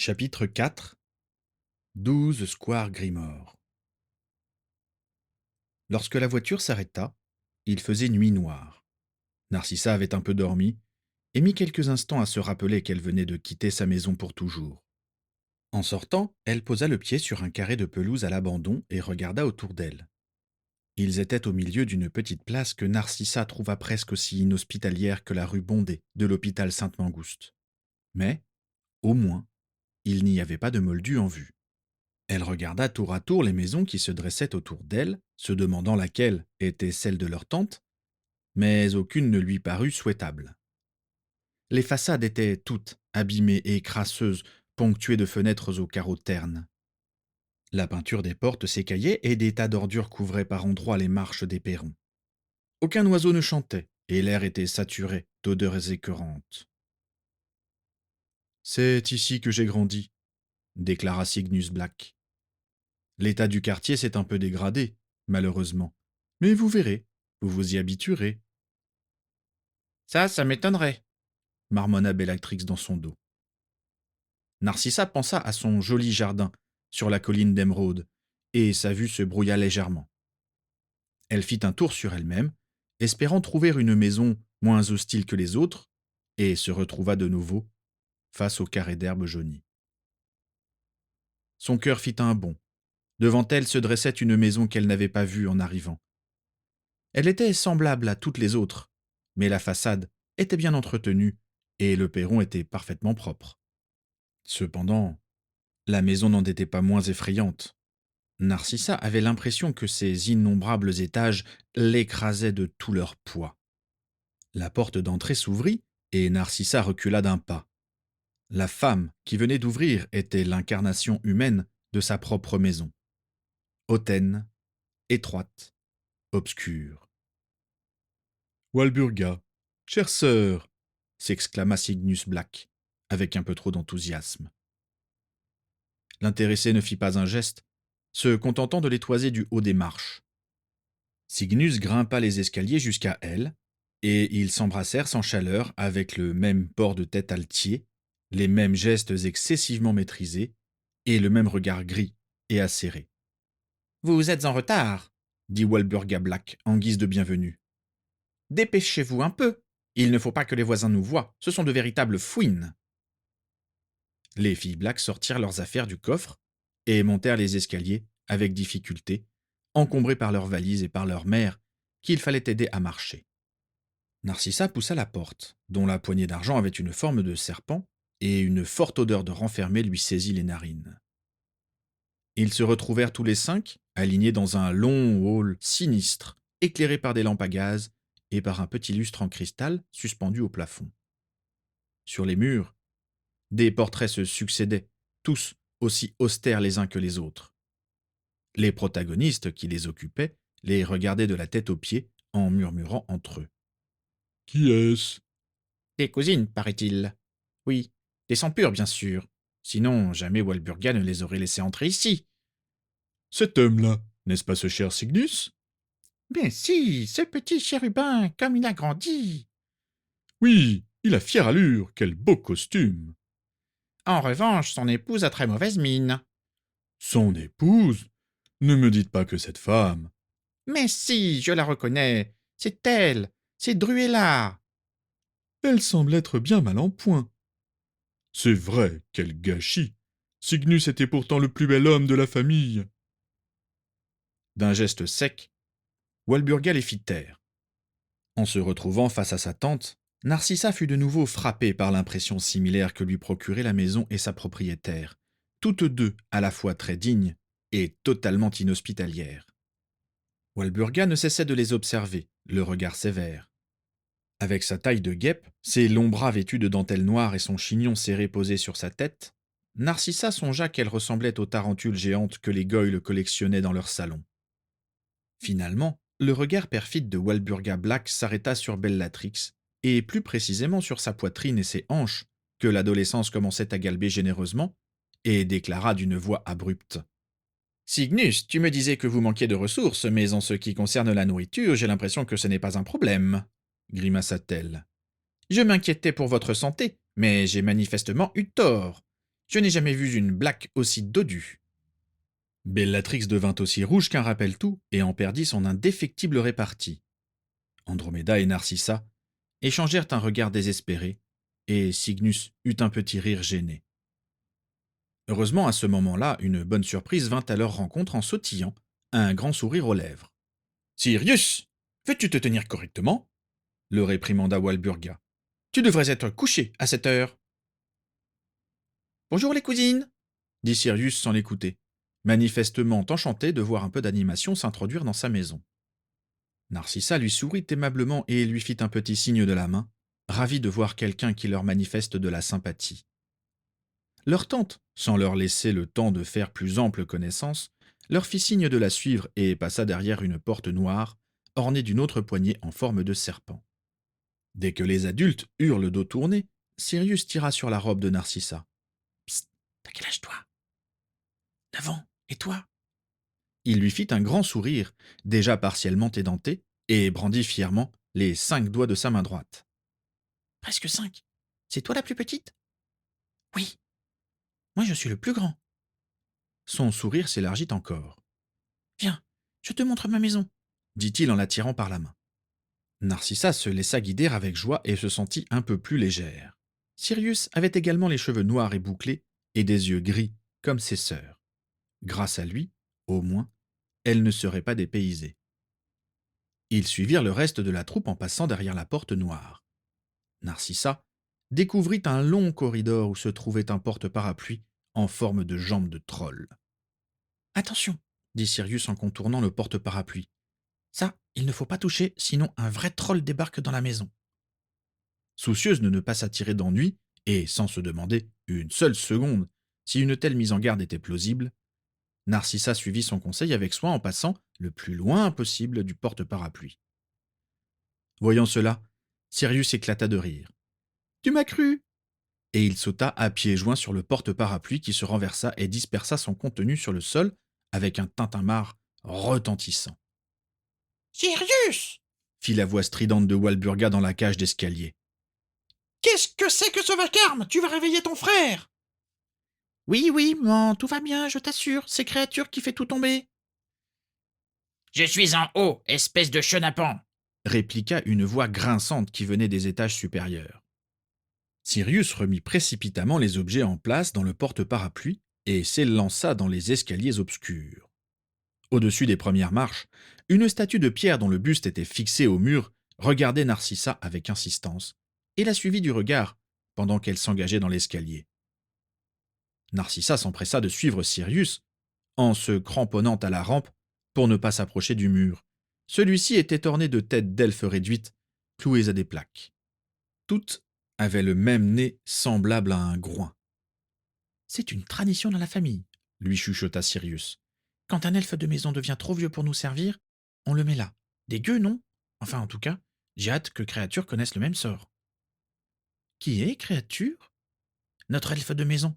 Chapitre 4 12 Square Grimore. Lorsque la voiture s'arrêta, il faisait nuit noire. Narcissa avait un peu dormi et mit quelques instants à se rappeler qu'elle venait de quitter sa maison pour toujours. En sortant, elle posa le pied sur un carré de pelouse à l'abandon et regarda autour d'elle. Ils étaient au milieu d'une petite place que Narcissa trouva presque aussi inhospitalière que la rue bondée de l'hôpital Sainte-Mangouste. Mais, au moins, il n'y avait pas de moldu en vue. Elle regarda tour à tour les maisons qui se dressaient autour d'elle, se demandant laquelle était celle de leur tante, mais aucune ne lui parut souhaitable. Les façades étaient toutes abîmées et crasseuses, ponctuées de fenêtres aux carreaux ternes. La peinture des portes s'écaillait et des tas d'ordures couvraient par endroits les marches des perrons. Aucun oiseau ne chantait, et l'air était saturé d'odeurs écœurantes. « C'est ici que j'ai grandi », déclara Cygnus Black. L'état du quartier s'est un peu dégradé, malheureusement. Mais vous verrez, vous vous y habituerez. Ça m'étonnerait, marmonna Bellatrix dans son dos. Narcissa pensa à son joli jardin sur la colline d'Émeraude, et sa vue se brouilla légèrement. Elle fit un tour sur elle-même, espérant trouver une maison moins hostile que les autres, et se retrouva de nouveau face au carré d'herbe jaunie. Son cœur fit un bond. Devant elle se dressait une maison qu'elle n'avait pas vue en arrivant. Elle était semblable à toutes les autres, mais la façade était bien entretenue et le perron était parfaitement propre. Cependant, la maison n'en était pas moins effrayante. Narcissa avait l'impression que ces innombrables étages l'écrasaient de tout leur poids. La porte d'entrée s'ouvrit et Narcissa recula d'un pas. La femme qui venait d'ouvrir était l'incarnation humaine de sa propre maison. Hautaine, étroite, obscure. Walburga, chère sœur, s'exclama Cygnus Black, avec un peu trop d'enthousiasme. L'intéressé ne fit pas un geste, se contentant de les toiser du haut des marches. Cygnus grimpa les escaliers jusqu'à elle, et ils s'embrassèrent sans chaleur avec le même port de tête altier, les mêmes gestes excessivement maîtrisés, et le même regard gris et acéré. « Vous êtes en retard, dit Walburga Black en guise de bienvenue. Dépêchez-vous un peu. Il ne faut pas que les voisins nous voient. Ce sont de véritables fouines. » Les filles Black sortirent leurs affaires du coffre et montèrent les escaliers avec difficulté, encombrées par leurs valises et par leur mère, qu'il fallait aider à marcher. Narcissa poussa la porte, dont la poignée d'argent avait une forme de serpent, et une forte odeur de renfermé lui saisit les narines. Ils se retrouvèrent tous les cinq, alignés dans un long hall sinistre, éclairé par des lampes à gaz et par un petit lustre en cristal suspendu au plafond. Sur les murs, des portraits se succédaient, tous aussi austères les uns que les autres. Les protagonistes qui les occupaient les regardaient de la tête aux pieds en murmurant entre eux. « Qui est-ce » ?»« Des cousines, paraît-il. Oui, des sangs purs, bien sûr. Sinon, jamais Walburga ne les aurait laissés entrer ici. »« Cet homme-là, n'est-ce pas ce cher Cygnus ?»« Bien si, ce petit chérubin, comme il a grandi. »« Oui, il a fière allure, quel beau costume. » « En revanche, son épouse a très mauvaise mine. »« Son épouse ? Ne me dites pas que cette femme. »« Mais si, je la reconnais. C'est elle, c'est Druella. »« Elle semble être bien mal en point. »« C'est vrai, quel gâchis. Cygnus était pourtant le plus bel homme de la famille. » D'un geste sec, Walburga les fit taire. En se retrouvant face à sa tante, Narcissa fut de nouveau frappée par l'impression similaire que lui procuraient la maison et sa propriétaire, toutes deux à la fois très dignes et totalement inhospitalières. Walburga ne cessait de les observer, le regard sévère. Avec sa taille de guêpe, ses longs bras vêtus de dentelle noire et son chignon serré posé sur sa tête, Narcissa songea qu'elle ressemblait aux tarentules géantes que les Goyle collectionnaient dans leur salon. Finalement, le regard perfide de Walburga Black s'arrêta sur Bellatrix, et plus précisément sur sa poitrine et ses hanches, que l'adolescence commençait à galber généreusement, et déclara d'une voix abrupte. « Cygnus, tu me disais que vous manquiez de ressources, mais en ce qui concerne la nourriture, j'ai l'impression que ce n'est pas un problème, » grimaça-t-elle. « Je m'inquiétais pour votre santé, mais j'ai manifestement eu tort. Je n'ai jamais vu une blague aussi dodue. Bellatrix devint aussi rouge qu'un rappelle-tout et en perdit son indéfectible répartie. Androméda et Narcissa échangèrent un regard désespéré, et Cygnus eut un petit rire gêné. Heureusement, à ce moment-là, une bonne surprise vint à leur rencontre en sautillant, un grand sourire aux lèvres. « Sirius, veux-tu te tenir correctement ?» le réprimanda Walburga. « Tu devrais être couché à cette heure. »« Bonjour les cousines !» dit Sirius sans l'écouter, manifestement enchanté de voir un peu d'animation s'introduire dans sa maison. Narcissa lui sourit aimablement et lui fit un petit signe de la main, ravi de voir quelqu'un qui leur manifeste de la sympathie. Leur tante, sans leur laisser le temps de faire plus ample connaissance, leur fit signe de la suivre et passa derrière une porte noire, ornée d'une autre poignée en forme de serpent. Dès que les adultes eurent le dos tourné, Sirius tira sur la robe de Narcissa. « Psst, t'as quel âge toi ?»« 9 ans, et toi ?» Il lui fit un grand sourire, déjà partiellement édenté, et brandit fièrement les 5 doigts de sa main droite. « Presque 5. C'est toi la plus petite ?»« Oui. Moi je suis le plus grand. » Son sourire s'élargit encore. « Viens, je te montre ma maison, » dit-il en la tirant par la main. Narcissa se laissa guider avec joie et se sentit un peu plus légère. Sirius avait également les cheveux noirs et bouclés, et des yeux gris, comme ses sœurs. Grâce à lui, au moins, elle ne serait pas dépaysée. Ils suivirent le reste de la troupe en passant derrière la porte noire. Narcissa découvrit un long corridor où se trouvait un porte-parapluie en forme de jambe de troll. « Attention !» dit Sirius en contournant le porte-parapluie. « Ça, il ne faut pas toucher, sinon un vrai troll débarque dans la maison. » Soucieuse de ne pas s'attirer d'ennui, et sans se demander une seule seconde si une telle mise en garde était plausible, Narcissa suivit son conseil avec soin en passant le plus loin possible du porte-parapluie. Voyant cela, Sirius éclata de rire. « Tu m'as cru !» Et il sauta à pieds joints sur le porte-parapluie qui se renversa et dispersa son contenu sur le sol avec un tintamarre retentissant. « Sirius !» fit la voix stridente de Walburga dans la cage d'escalier. « Qu'est-ce que c'est que ce vacarme? Tu vas réveiller ton frère !»« Oui, mais tout va bien, je t'assure, c'est créature qui fait tout tomber. »« Je suis en haut, espèce de chenapan !» répliqua une voix grinçante qui venait des étages supérieurs. Sirius remit précipitamment les objets en place dans le porte-parapluie et s'élança dans les escaliers obscurs. Au-dessus des premières marches, une statue de pierre dont le buste était fixé au mur regardait Narcissa avec insistance et la suivit du regard pendant qu'elle s'engageait dans l'escalier. Narcissa s'empressa de suivre Sirius en se cramponnant à la rampe pour ne pas s'approcher du mur. Celui-ci était orné de têtes d'elfes réduites, clouées à des plaques. Toutes avaient le même nez semblable à un groin. « C'est une tradition dans la famille, » lui chuchota Sirius. « Quand un elfe de maison devient trop vieux pour nous servir, on le met là. Des gueux, non? Enfin, en tout cas, j'ai hâte que Créature connaisse le même sort. »« Qui est Créature ?»« Notre elfe de maison.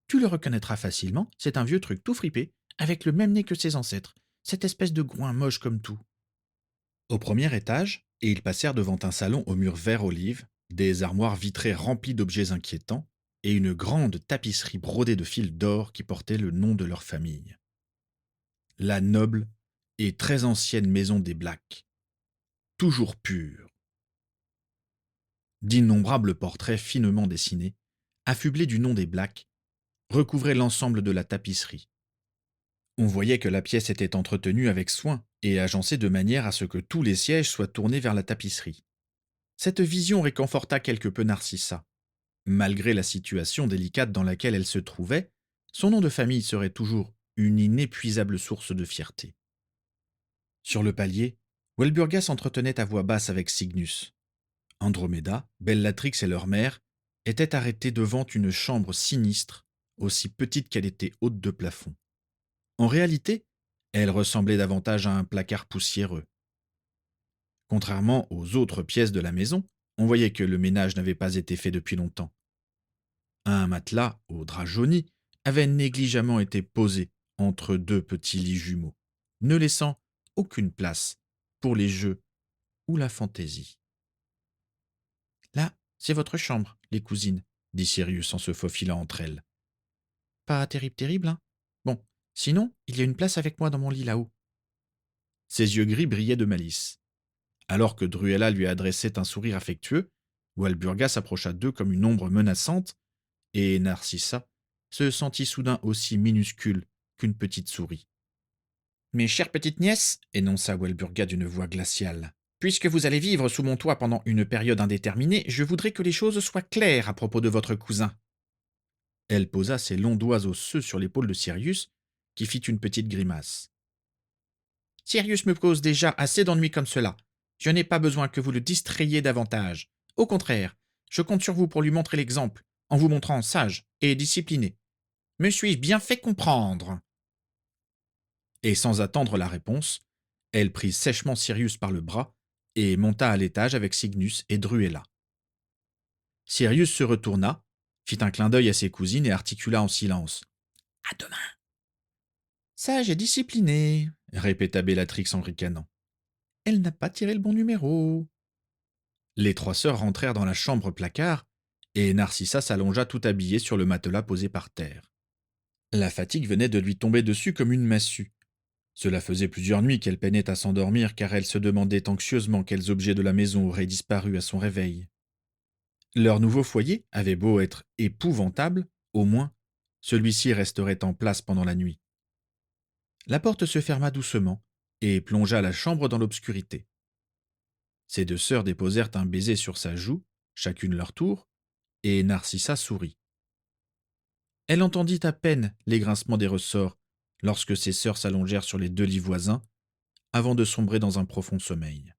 Tu le reconnaîtras facilement, c'est un vieux truc tout fripé, avec le même nez que ses ancêtres, cette espèce de groin moche comme tout. » Au premier étage, et ils passèrent devant un salon aux murs vert olive, des armoires vitrées remplies d'objets inquiétants, et une grande tapisserie brodée de fils d'or qui portait le nom de leur famille. La noble et très ancienne maison des Black, toujours pure. D'innombrables portraits finement dessinés, affublés du nom des Black, recouvraient l'ensemble de la tapisserie. On voyait que la pièce était entretenue avec soin et agencée de manière à ce que tous les sièges soient tournés vers la tapisserie. Cette vision réconforta quelque peu Narcissa. Malgré la situation délicate dans laquelle elle se trouvait, son nom de famille serait toujours une inépuisable source de fierté. Sur le palier, Walburga s'entretenait à voix basse avec Cygnus. Androméda, Bellatrix et leur mère étaient arrêtés devant une chambre sinistre, aussi petite qu'elle était haute de plafond. En réalité, elle ressemblait davantage à un placard poussiéreux. Contrairement aux autres pièces de la maison, on voyait que le ménage n'avait pas été fait depuis longtemps. Un matelas au drap jauni avait négligemment été posé entre deux petits lits jumeaux, ne laissant aucune place pour les jeux ou la fantaisie. « Là, c'est votre chambre, les cousines, » dit Sirius en se faufilant entre elles. Pas terrible, terrible, hein? Bon, sinon, il y a une place avec moi dans mon lit là-haut. Ses yeux gris brillaient de malice. Alors que Druella lui adressait un sourire affectueux, Walburga s'approcha d'eux comme une ombre menaçante, et Narcissa se sentit soudain aussi minuscule qu'une petite souris. Mes chères petites nièces, énonça Walburga d'une voix glaciale, puisque vous allez vivre sous mon toit pendant une période indéterminée, je voudrais que les choses soient claires à propos de votre cousin. Elle posa ses longs doigts osseux sur l'épaule de Sirius, qui fit une petite grimace. Sirius me cause déjà assez d'ennuis comme cela. Je n'ai pas besoin que vous le distrayiez davantage. Au contraire, je compte sur vous pour lui montrer l'exemple, en vous montrant sage et discipliné. Me suis-je bien fait comprendre? Et sans attendre la réponse, elle prit sèchement Sirius par le bras et monta à l'étage avec Cygnus et Druella. Sirius se retourna, fit un clin d'œil à ses cousines et articula en silence. À demain. Sage et disciplinée, répéta Bellatrix en ricanant. Elle n'a pas tiré le bon numéro. Les trois sœurs rentrèrent dans la chambre placard, et Narcissa s'allongea tout habillée sur le matelas posé par terre. La fatigue venait de lui tomber dessus comme une massue. Cela faisait plusieurs nuits qu'elle peinait à s'endormir car elle se demandait anxieusement quels objets de la maison auraient disparu à son réveil. Leur nouveau foyer avait beau être épouvantable, au moins, celui-ci resterait en place pendant la nuit. La porte se ferma doucement et plongea la chambre dans l'obscurité. Ses deux sœurs déposèrent un baiser sur sa joue, chacune leur tour, et Narcissa sourit. Elle entendit à peine les grincements des ressorts lorsque ses sœurs s'allongèrent sur les deux lits voisins, avant de sombrer dans un profond sommeil.